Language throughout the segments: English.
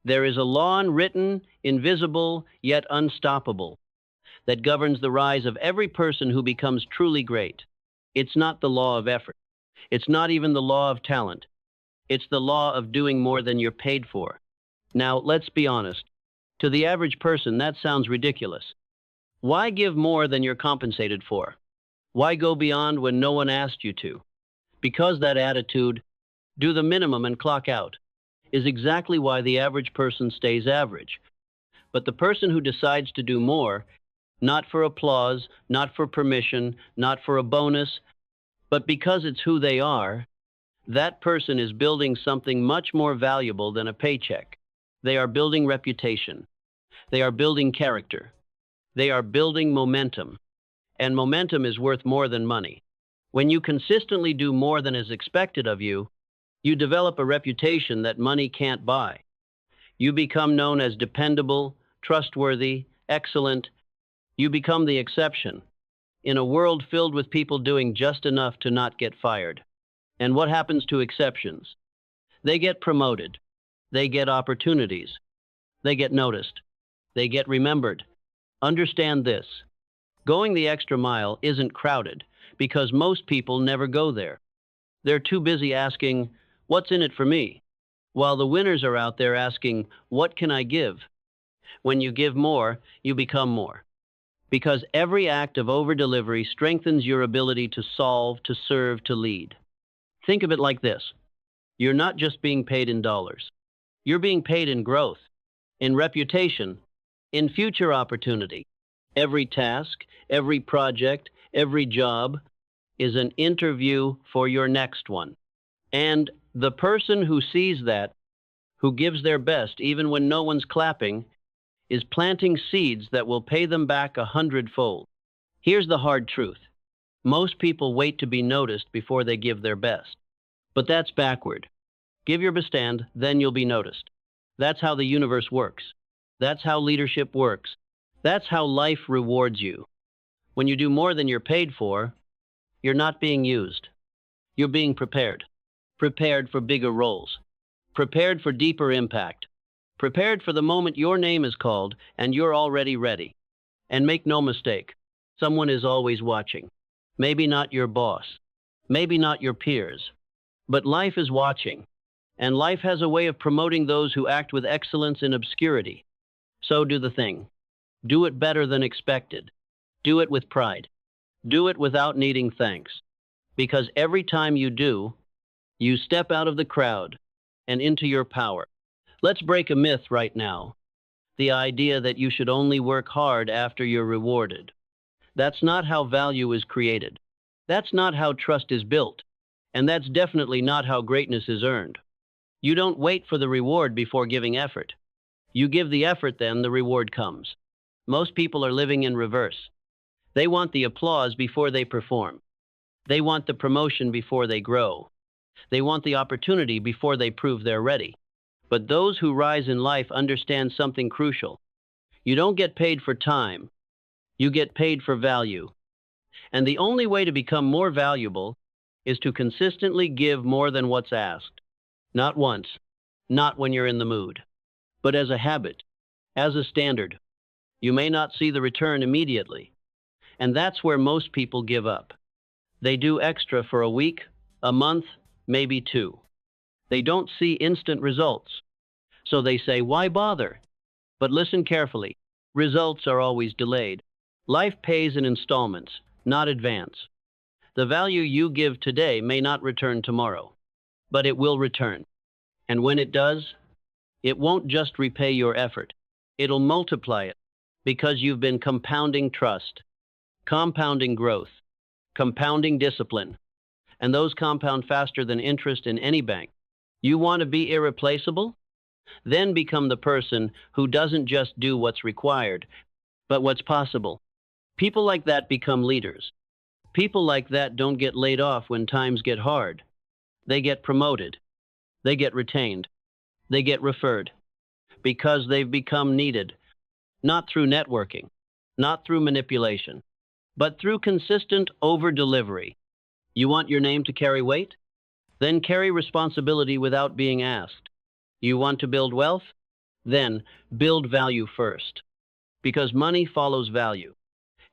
There is a law unwritten, invisible, yet unstoppable, that governs the rise of every person who becomes truly great. It's not the law of effort. It's not even the law of talent. It's the law of doing more than you're paid for. Now, let's be honest. To the average person, that sounds ridiculous. Why give more than you're compensated for? Why go beyond when no one asked you to? Because that attitude, do the minimum and clock out, is exactly why the average person stays average. But the person who decides to do more, not for applause, not for permission, not for a bonus, but because it's who they are, that person is building something much more valuable than a paycheck. They are building reputation. They are building character. They are building momentum. And momentum is worth more than money. When you consistently do more than is expected of you, you develop a reputation that money can't buy. You become known as dependable, trustworthy, excellent. You become the exception in a world filled with people doing just enough to not get fired. And what happens to exceptions? They get promoted. They get opportunities. They get noticed. They get remembered. Understand this. Going the extra mile isn't crowded because most people never go there. They're too busy asking, "What's in it for me?" While the winners are out there asking, "What can I give?" When you give more, you become more. Because every act of overdelivery strengthens your ability to solve, to serve, to lead. Think of it like this. You're not just being paid in dollars. You're being paid in growth, in reputation, in future opportunity. Every task, every project, every job is an interview for your next one. And the person who sees that, who gives their best even when no one's clapping, is planting seeds that will pay them back 100-fold. Here's the hard truth. Most people wait to be noticed before they give their best. But that's backward. Give your best and then you'll be noticed. That's how the universe works. That's how leadership works. That's how life rewards you. When you do more than you're paid for, you're not being used. You're being prepared. Prepared for bigger roles. Prepared for deeper impact. Prepared for the moment your name is called and you're already ready. And make no mistake, someone is always watching. Maybe not your boss. Maybe not your peers. But life is watching. And life has a way of promoting those who act with excellence in obscurity. So do the thing. Do it better than expected. Do it with pride. Do it without needing thanks. Because every time you do, you step out of the crowd and into your power. Let's break a myth right now. The idea that you should only work hard after you're rewarded. That's not how value is created. That's not how trust is built. And that's definitely not how greatness is earned. You don't wait for the reward before giving effort. You give the effort, then the reward comes. Most people are living in reverse. They want the applause before they perform. They want the promotion before they grow. They want the opportunity before they prove they're ready. But those who rise in life understand something crucial. You don't get paid for time. You get paid for value. And the only way to become more valuable is to consistently give more than what's asked. Not once, not when you're in the mood, but as a habit, as a standard. You may not see the return immediately, and that's where most people give up. They do extra for a week, a month, maybe two. They don't see instant results, so they say, "Why bother?" But listen carefully. Results are always delayed. Life pays in installments, not advance. The value you give today may not return tomorrow, but it will return. And when it does, it won't just repay your effort. It'll multiply it because you've been compounding trust, compounding growth, compounding discipline, and those compound faster than interest in any bank. You want to be irreplaceable? Then become the person who doesn't just do what's required, but what's possible. People like that become leaders. People like that don't get laid off when times get hard. They get promoted. They get retained. They get referred. Because they've become needed. Not through networking, not through manipulation, but through consistent over-delivery. You want your name to carry weight? Then carry responsibility without being asked. You want to build wealth? Then, build value first, because money follows value,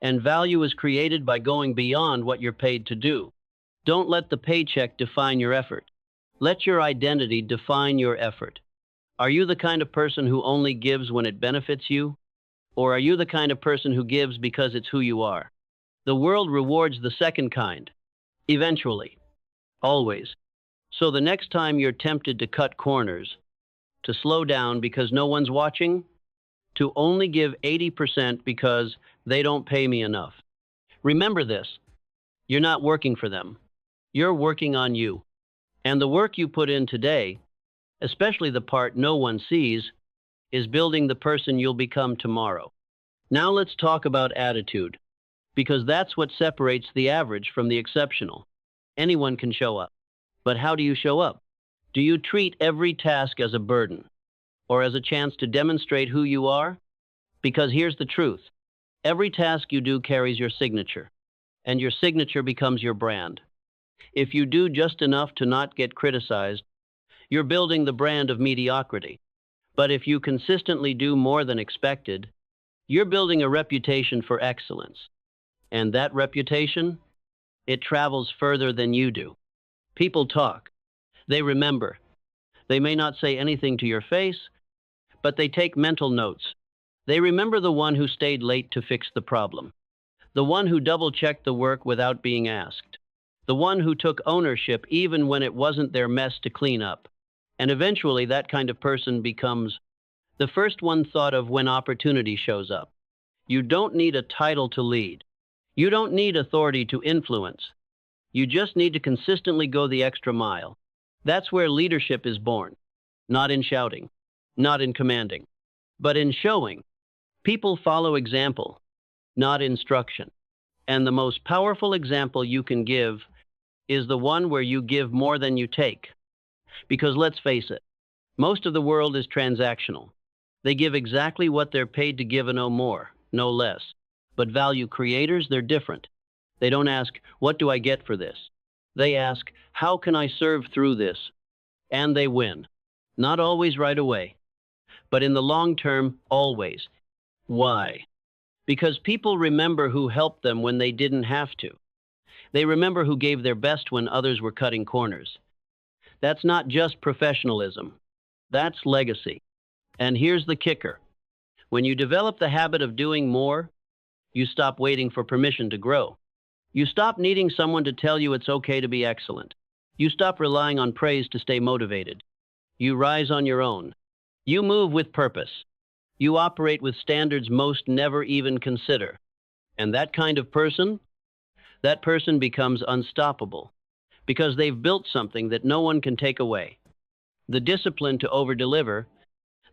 and value is created by going beyond what you're paid to do. Don't let the paycheck define your effort. Let your identity define your effort. Are you the kind of person who only gives when it benefits you? Or are you the kind of person who gives because it's who you are? The world rewards the second kind, eventually, always. So the next time you're tempted to cut corners, to slow down because no one's watching, to only give 80% because they don't pay me enough. Remember this, you're not working for them. You're working on you. And the work you put in today, especially the part no one sees, is building the person you'll become tomorrow. Now let's talk about attitude, because that's what separates the average from the exceptional. Anyone can show up. But how do you show up? Do you treat every task as a burden or as a chance to demonstrate who you are? Because here's the truth. Every task you do carries your signature, and your signature becomes your brand. If you do just enough to not get criticized, you're building the brand of mediocrity. But if you consistently do more than expected, you're building a reputation for excellence. And that reputation, it travels further than you do. People talk. They remember. They may not say anything to your face, but they take mental notes. They remember the one who stayed late to fix the problem, the one who double-checked the work without being asked, the one who took ownership even when it wasn't their mess to clean up. And eventually that kind of person becomes the first one thought of when opportunity shows up. You don't need a title to lead. You don't need authority to influence. You just need to consistently go the extra mile. That's where leadership is born. Not in shouting, not in commanding, but in showing. People follow example, not instruction. And the most powerful example you can give is the one where you give more than you take. Because let's face it, most of the world is transactional. They give exactly what they're paid to give and no more, no less. But value creators, they're different. They don't ask, what do I get for this? They ask, how can I serve through this? And they win. Not always right away, but in the long term, always. Why? Because people remember who helped them when they didn't have to. They remember who gave their best when others were cutting corners. That's not just professionalism. That's legacy. And here's the kicker. When you develop the habit of doing more, you stop waiting for permission to grow. You stop needing someone to tell you it's okay to be excellent. You stop relying on praise to stay motivated. You rise on your own. You move with purpose. You operate with standards most never even consider. And that kind of person, that person becomes unstoppable because they've built something that no one can take away. The discipline to overdeliver,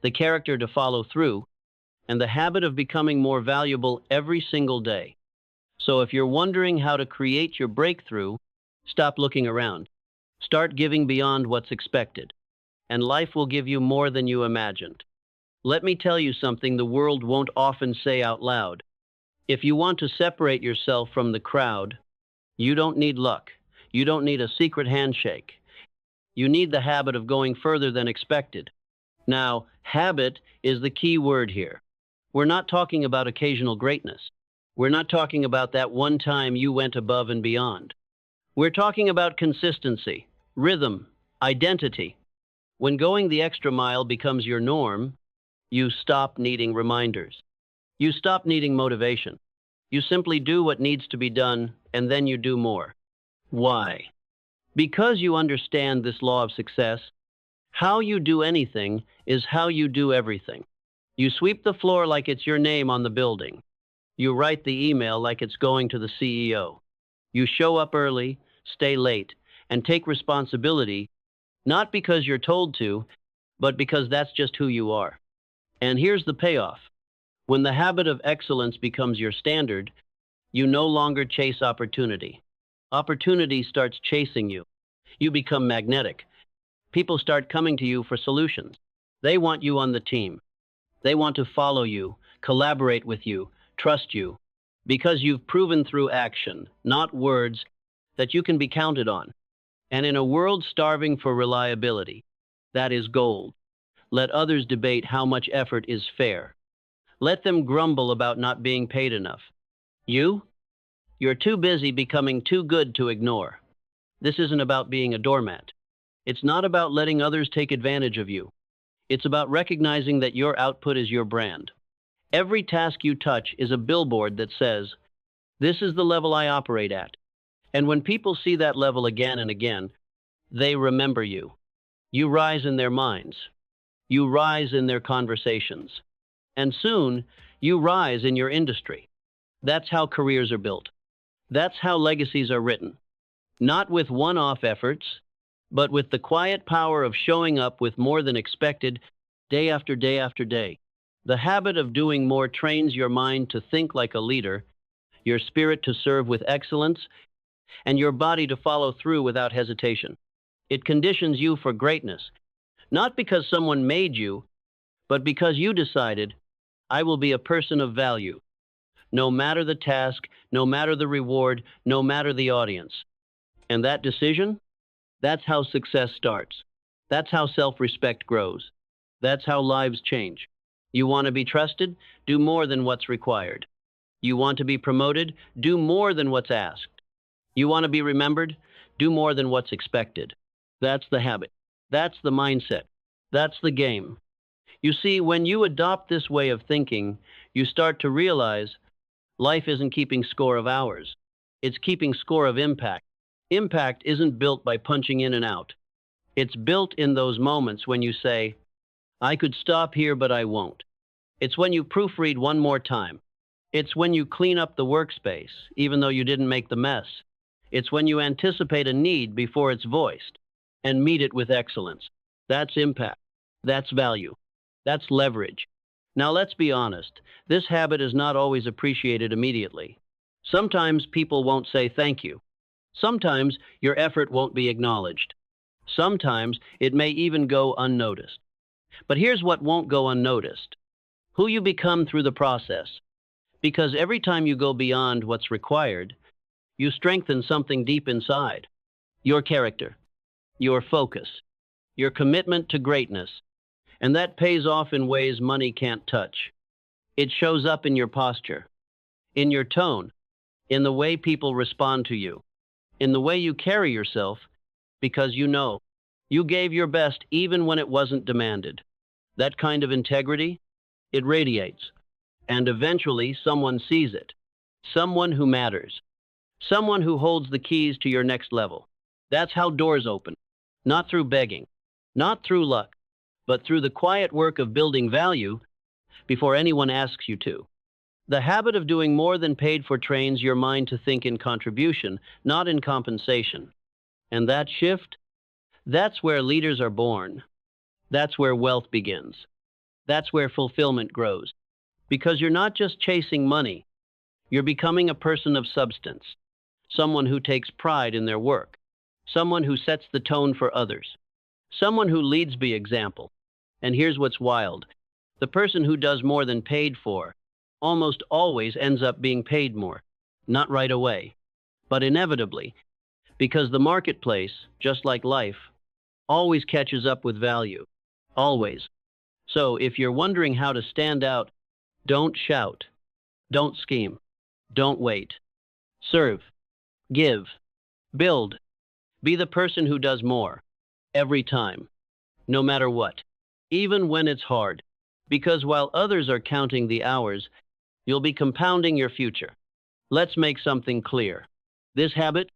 the character to follow through, and the habit of becoming more valuable every single day. So if you're wondering how to create your breakthrough, stop looking around. Start giving beyond what's expected, and life will give you more than you imagined. Let me tell you something the world won't often say out loud. If you want to separate yourself from the crowd, you don't need luck. You don't need a secret handshake. You need the habit of going further than expected. Now, habit is the key word here. We're not talking about occasional greatness. We're not talking about that one time you went above and beyond. We're talking about consistency, rhythm, identity. When going the extra mile becomes your norm, you stop needing reminders. You stop needing motivation. You simply do what needs to be done, and then you do more. Why? Because you understand this law of success, how you do anything is how you do everything. You sweep the floor like it's your name on the building. You write the email like it's going to the CEO. You show up early, stay late, and take responsibility, not because you're told to, but because that's just who you are. And here's the payoff. When the habit of excellence becomes your standard, you no longer chase opportunity. Opportunity starts chasing you. You become magnetic. People start coming to you for solutions. They want you on the team. They want to follow you, collaborate with you, trust you, because you've proven through action, not words, that you can be counted on. And in a world starving for reliability, that is gold. Let others debate how much effort is fair. Let them grumble about not being paid enough. You? You're too busy becoming too good to ignore. This isn't about being a doormat. It's not about letting others take advantage of you. It's about recognizing that your output is your brand. Every task you touch is a billboard that says, "This is the level I operate at." And when people see that level again and again, they remember you. You rise in their minds. You rise in their conversations. And soon, you rise in your industry. That's how careers are built. That's how legacies are written. Not with one-off efforts, but with the quiet power of showing up with more than expected day after day after day. The habit of doing more trains your mind to think like a leader, your spirit to serve with excellence, and your body to follow through without hesitation. It conditions you for greatness, not because someone made you, but because you decided, "I will be a person of value." No matter the task, no matter the reward, no matter the audience. And that decision? That's how success starts. That's how self-respect grows. That's how lives change. You want to be trusted? Do more than what's required. You want to be promoted? Do more than what's asked. You want to be remembered? Do more than what's expected. That's the habit. That's the mindset. That's the game. You see, when you adopt this way of thinking, you start to realize life isn't keeping score of hours. It's keeping score of impact. Impact isn't built by punching in and out. It's built in those moments when you say, "I could stop here, but I won't." It's when you proofread one more time. It's when you clean up the workspace, even though you didn't make the mess. It's when you anticipate a need before it's voiced and meet it with excellence. That's impact. That's value. That's leverage. Now, let's be honest. This habit is not always appreciated immediately. Sometimes people won't say thank you. Sometimes your effort won't be acknowledged. Sometimes it may even go unnoticed. But here's what won't go unnoticed: who you become through the process. Because every time you go beyond what's required, you strengthen something deep inside. Your character, your focus, your commitment to greatness. And that pays off in ways money can't touch. It shows up in your posture, in your tone, in the way people respond to you, in the way you carry yourself, because you know you gave your best even when it wasn't demanded. That kind of integrity, it radiates, and eventually someone sees it. Someone who matters. Someone who holds the keys to your next level. That's how doors open. Not through begging, not through luck, but through the quiet work of building value before anyone asks you to. The habit of doing more than paid for trains your mind to think in contribution, not in compensation. And that shift, that's where leaders are born. That's where wealth begins. That's where fulfillment grows. Because you're not just chasing money, you're becoming a person of substance, someone who takes pride in their work, someone who sets the tone for others, someone who leads by example. And here's what's wild. The person who does more than paid for almost always ends up being paid more. Not right away, but inevitably, because the marketplace, just like life, always catches up with value. Always. So if you're wondering how to stand out, don't shout, don't scheme, don't wait. Serve, give, build. Be the person who does more, every time, no matter what. Even when it's hard, because while others are counting the hours, you'll be compounding your future. Let's make something clear. This habit,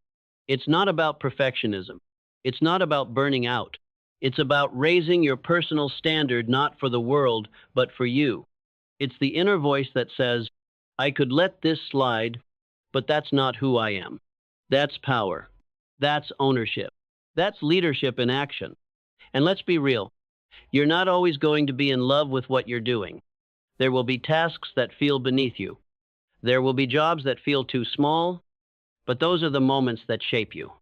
it's not about perfectionism. It's not about burning out. It's about raising your personal standard not for the world, but for you. It's the inner voice that says, "I could let this slide, but that's not who I am." That's power. That's ownership. That's leadership in action. And let's be real. You're not always going to be in love with what you're doing. There will be tasks that feel beneath you. There will be jobs that feel too small, but those are the moments that shape you.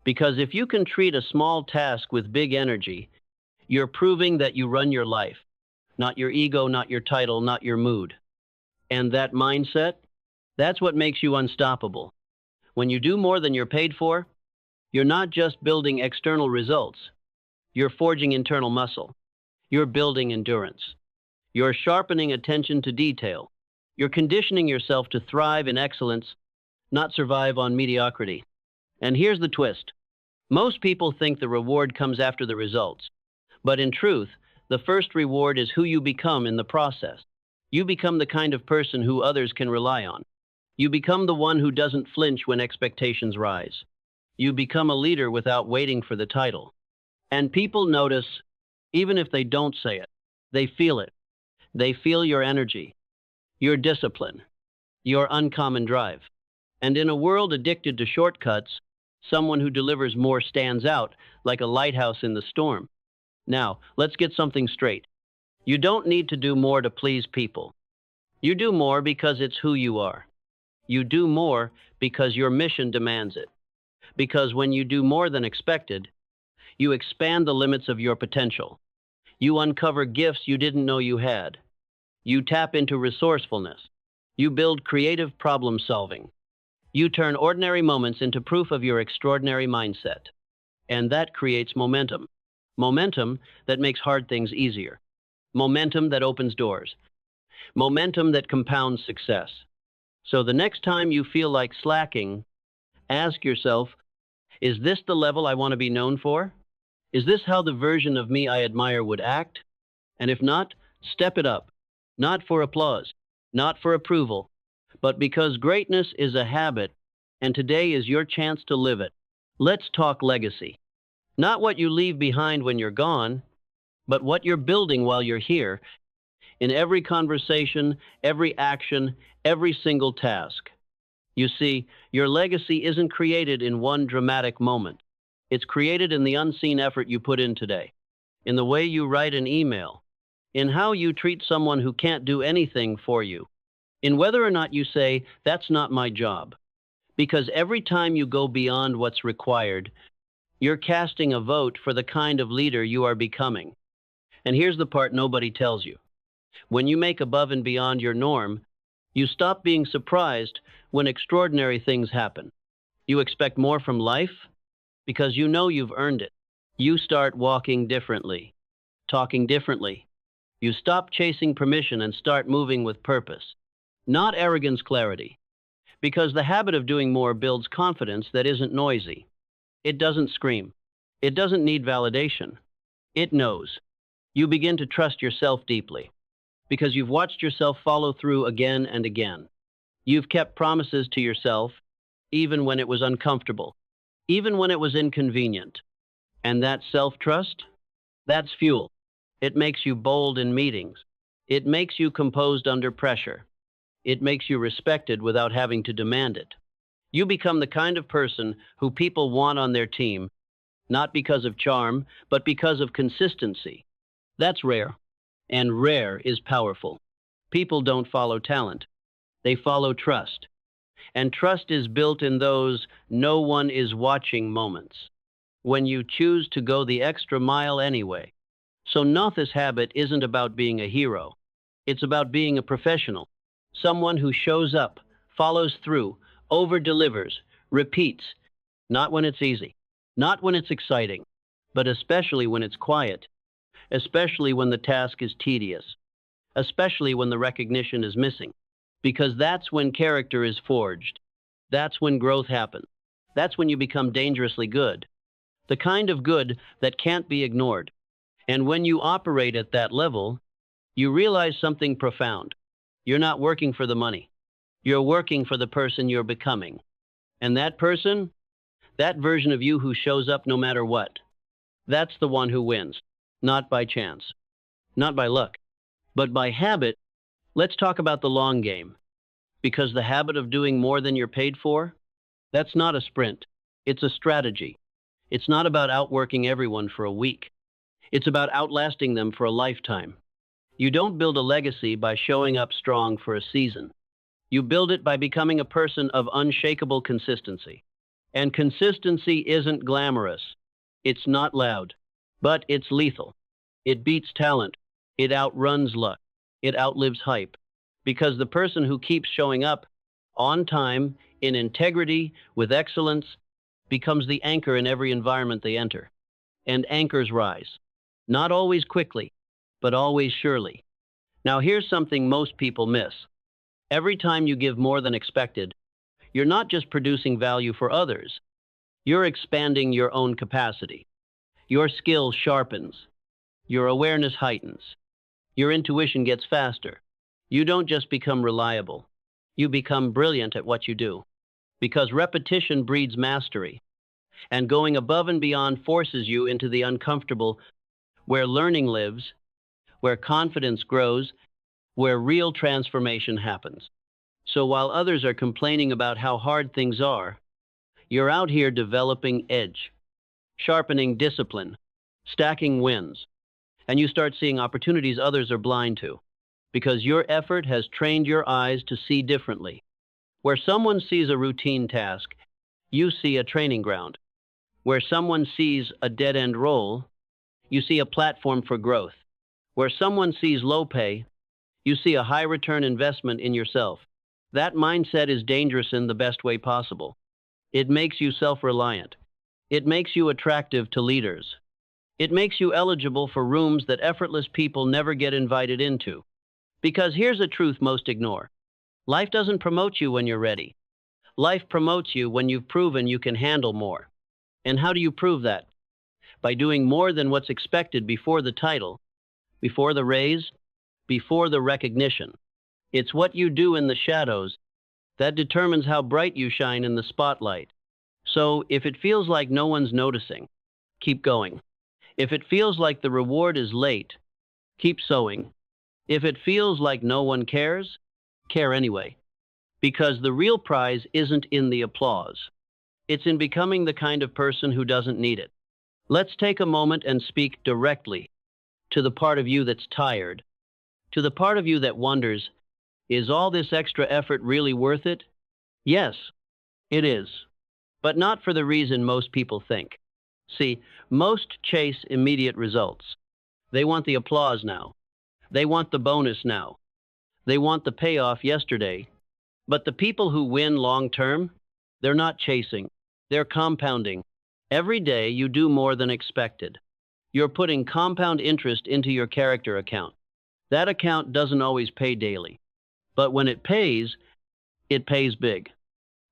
Because if you can treat a small task with big energy, you're proving that you run your life, not your ego, not your title, not your mood. And that mindset, that's what makes you unstoppable. When you do more than you're paid for, you're not just building external results. You're forging internal muscle. You're building endurance. You're sharpening attention to detail. You're conditioning yourself to thrive in excellence, not survive on mediocrity. And here's the twist. Most people think the reward comes after the results. But in truth, the first reward is who you become in the process. You become the kind of person who others can rely on. You become the one who doesn't flinch when expectations rise. You become a leader without waiting for the title. And people notice, even if they don't say it. They feel it. They feel your energy, your discipline, your uncommon drive. And in a world addicted to shortcuts, someone who delivers more stands out like a lighthouse in the storm. Now, let's get something straight. You don't need to do more to please people. You do more because it's who you are. You do more because your mission demands it. Because when you do more than expected, you expand the limits of your potential. You uncover gifts you didn't know you had. You tap into resourcefulness. You build creative problem solving. You turn ordinary moments into proof of your extraordinary mindset. And that creates momentum. Momentum that makes hard things easier. Momentum that opens doors. Momentum that compounds success. So the next time you feel like slacking, ask yourself, is this the level I want to be known for? Is this how the version of me I admire would act? And if not, step it up. Not for applause, not for approval, but because greatness is a habit, and today is your chance to live it. Let's talk legacy. Not what you leave behind when you're gone, but what you're building while you're here, in every conversation, every action, every single task. You see, your legacy isn't created in one dramatic moment. It's created in the unseen effort you put in today, in the way you write an email, in how you treat someone who can't do anything for you, in whether or not you say, that's not my job. Because every time you go beyond what's required, you're casting a vote for the kind of leader you are becoming. And here's the part nobody tells you. When you make above and beyond your norm, you stop being surprised when extraordinary things happen. You expect more from life because you know you've earned it. You start walking differently, talking differently. You stop chasing permission and start moving with purpose. Not arrogance, clarity. Because the habit of doing more builds confidence that isn't noisy. It doesn't scream. It doesn't need validation. It knows. You begin to trust yourself deeply because you've watched yourself follow through again and again. You've kept promises to yourself even when it was uncomfortable, even when it was inconvenient. And that self-trust, that's fuel. It makes you bold in meetings. It makes you composed under pressure. It makes you respected without having to demand it. You become the kind of person who people want on their team, not because of charm, but because of consistency. That's rare, and rare is powerful. People don't follow talent. They follow trust. And trust is built in those no one is watching moments, when you choose to go the extra mile anyway. So Notha's habit isn't about being a hero. It's about being a professional, someone who shows up, follows through, over-delivers, repeats, not when it's easy, not when it's exciting, but especially when it's quiet, especially when the task is tedious, especially when the recognition is missing, because that's when character is forged. That's when growth happens. That's when you become dangerously good, the kind of good that can't be ignored. And when you operate at that level, you realize something profound. You're not working for the money. You're working for the person you're becoming. And that person, that version of you who shows up no matter what, that's the one who wins, not by chance, not by luck, but by habit. Let's talk about the long game, because the habit of doing more than you're paid for, that's not a sprint. It's a strategy. It's not about outworking everyone for a week. It's about outlasting them for a lifetime. You don't build a legacy by showing up strong for a season. You build it by becoming a person of unshakable consistency. And consistency isn't glamorous. It's not loud, but it's lethal. It beats talent. It outruns luck. It outlives hype. Because the person who keeps showing up on time, in integrity, with excellence, becomes the anchor in every environment they enter. And anchors rise. Not always quickly, but always surely. Now here's something most people miss. Every time you give more than expected, you're not just producing value for others, you're expanding your own capacity. Your skill sharpens, your awareness heightens, your intuition gets faster. You don't just become reliable, you become brilliant at what you do. Because repetition breeds mastery, and going above and beyond forces you into the uncomfortable, where learning lives, where confidence grows, where real transformation happens. So while others are complaining about how hard things are, you're out here developing edge, sharpening discipline, stacking wins, and you start seeing opportunities others are blind to, because your effort has trained your eyes to see differently. Where someone sees a routine task, you see a training ground. Where someone sees a dead-end role, you see a platform for growth. Where someone sees low pay, you see a high-return investment in yourself. That mindset is dangerous in the best way possible. It makes you self-reliant. It makes you attractive to leaders. It makes you eligible for rooms that effortless people never get invited into. Because here's a truth most ignore. Life doesn't promote you when you're ready. Life promotes you when you've proven you can handle more. And how do you prove that? By doing more than what's expected before the title, before the raise, before the recognition. It's what you do in the shadows that determines how bright you shine in the spotlight. So if it feels like no one's noticing, keep going. If it feels like the reward is late, keep sowing. If it feels like no one cares, care anyway. Because the real prize isn't in the applause. It's in becoming the kind of person who doesn't need it. Let's take a moment and speak directly to the part of you that's tired, to the part of you that wonders, is all this extra effort really worth it? Yes, it is, but not for the reason most people think. See, most chase immediate results. They want the applause now. They want the bonus now. They want the payoff yesterday. But the people who win long term, they're not chasing. They're compounding. Every day you do more than expected. You're putting compound interest into your character account. That account doesn't always pay daily. But when it pays big.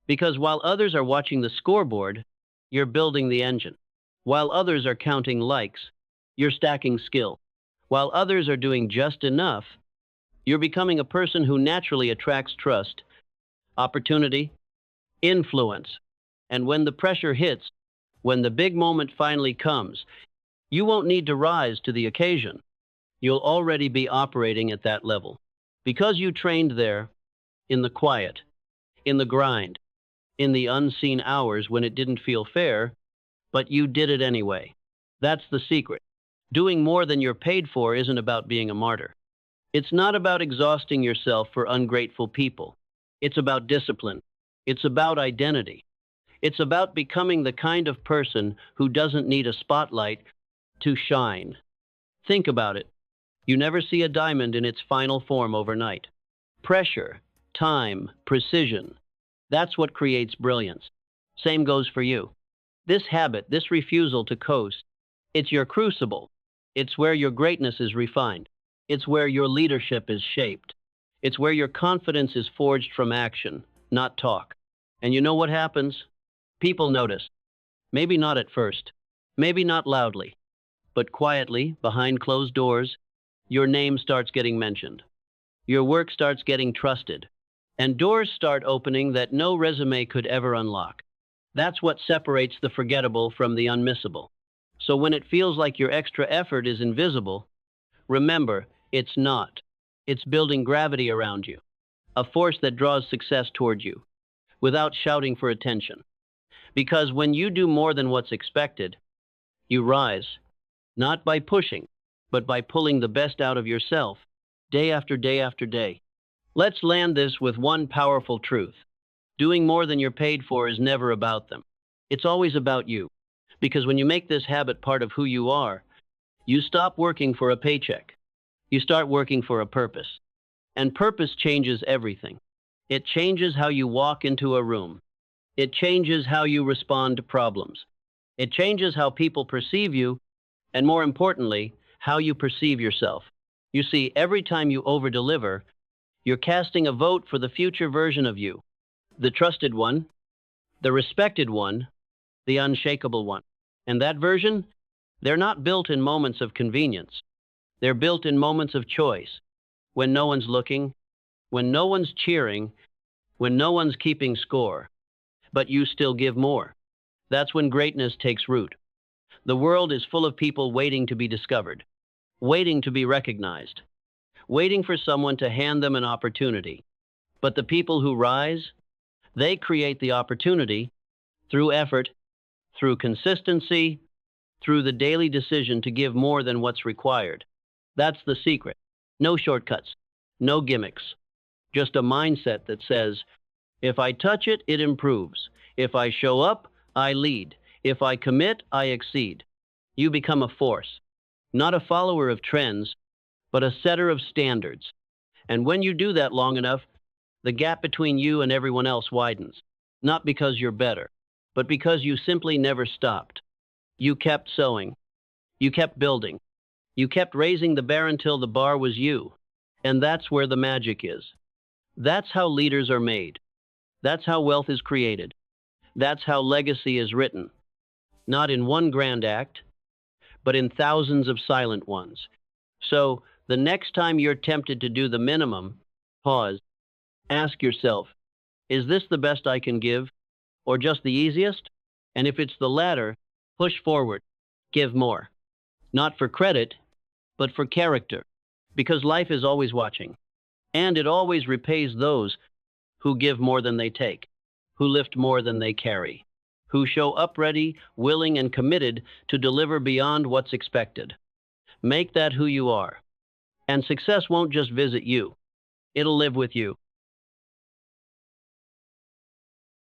Because while others are watching the scoreboard, you're building the engine. While others are counting likes, you're stacking skill. While others are doing just enough, you're becoming a person who naturally attracts trust, opportunity, influence. And when the pressure hits, when the big moment finally comes, you won't need to rise to the occasion. You'll already be operating at that level. Because you trained there, in the quiet, in the grind, in the unseen hours when it didn't feel fair, but you did it anyway. That's the secret. Doing more than you're paid for isn't about being a martyr. It's not about exhausting yourself for ungrateful people. It's about discipline. It's about identity. It's about becoming the kind of person who doesn't need a spotlight to shine. Think about it. You never see a diamond in its final form overnight. Pressure, time, precision. That's what creates brilliance. Same goes for you. This habit, this refusal to coast, it's your crucible. It's where your greatness is refined. It's where your leadership is shaped. It's where your confidence is forged from action, not talk. And you know what happens? People notice. Maybe not at first. Maybe not loudly. But quietly, behind closed doors, your name starts getting mentioned. Your work starts getting trusted. And doors start opening that no resume could ever unlock. That's what separates the forgettable from the unmissable. So when it feels like your extra effort is invisible, remember, it's not. It's building gravity around you, a force that draws success toward you, without shouting for attention. Because when you do more than what's expected, you rise, not by pushing, but by pulling the best out of yourself, day after day after day. Let's land this with one powerful truth. Doing more than you're paid for is never about them. It's always about you. Because when you make this habit part of who you are, you stop working for a paycheck. You start working for a purpose. And purpose changes everything. It changes how you walk into a room. It changes how you respond to problems. It changes how people perceive you, and more importantly, how you perceive yourself. You see, every time you overdeliver, you're casting a vote for the future version of you, the trusted one, the respected one, the unshakable one. And that version, they're not built in moments of convenience. They're built in moments of choice, when no one's looking, when no one's cheering, when no one's keeping score, but you still give more. That's when greatness takes root. The world is full of people waiting to be discovered, waiting to be recognized, waiting for someone to hand them an opportunity. But the people who rise, they create the opportunity through effort, through consistency, through the daily decision to give more than what's required. That's the secret. No shortcuts, no gimmicks, just a mindset that says, if I touch it, it improves. If I show up, I lead. If I commit, I exceed. You become a force, not a follower of trends, but a setter of standards. And when you do that long enough, the gap between you and everyone else widens. Not because you're better, but because you simply never stopped. You kept sowing. You kept building. You kept raising the bar until the bar was you. And that's where the magic is. That's how leaders are made. That's how wealth is created. That's how legacy is written. Not in one grand act, but in thousands of silent ones. So, the next time you're tempted to do the minimum, pause. Ask yourself, is this the best I can give, or just the easiest? And if it's the latter, push forward. Give more. Not for credit, but for character. Because life is always watching. And it always repays those who give more than they take, who lift more than they carry, who show up ready, willing, and committed to deliver beyond what's expected. Make that who you are. And success won't just visit you. It'll live with you.